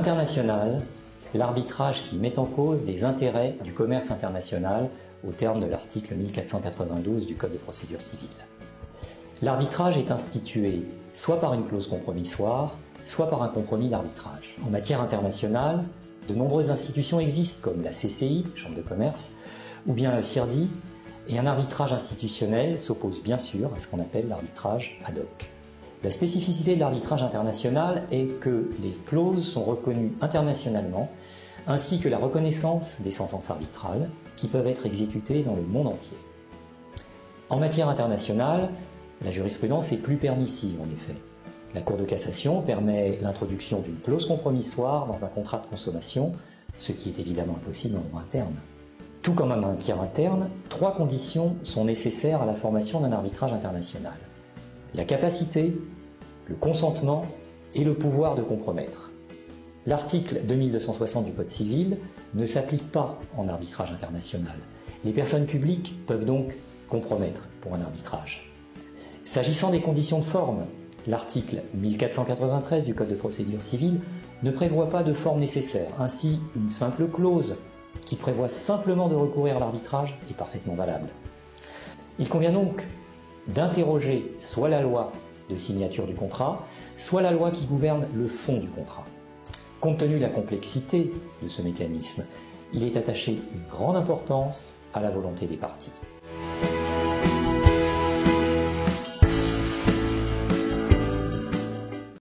international, l'arbitrage qui met en cause des intérêts du commerce international au terme de l'article 1492 du Code de procédure civile. L'arbitrage est institué soit par une clause compromissoire, soit par un compromis d'arbitrage. En matière internationale, de nombreuses institutions existent comme la CCI, Chambre de commerce, ou bien le CIRDI, et un arbitrage institutionnel s'oppose bien sûr à ce qu'on appelle l'arbitrage ad hoc. La spécificité de l'arbitrage international est que les clauses sont reconnues internationalement, ainsi que la reconnaissance des sentences arbitrales qui peuvent être exécutées dans le monde entier. En matière internationale, la jurisprudence est plus permissive en effet. La Cour de cassation permet l'introduction d'une clause compromissoire dans un contrat de consommation, ce qui est évidemment impossible en droit interne. Tout comme en matière interne, 3 conditions sont nécessaires à la formation d'un arbitrage international. La capacité, le consentement et le pouvoir de compromettre. L'article 2260 du Code civil ne s'applique pas en arbitrage international. Les personnes publiques peuvent donc compromettre pour un arbitrage. S'agissant des conditions de forme, l'article 1493 du Code de procédure civile ne prévoit pas de forme nécessaire. Ainsi, une simple clause qui prévoit simplement de recourir à l'arbitrage est parfaitement valable. Il convient donc d'interroger soit la loi de signature du contrat, soit la loi qui gouverne le fond du contrat. Compte tenu de la complexité de ce mécanisme, il est attaché une grande importance à la volonté des parties.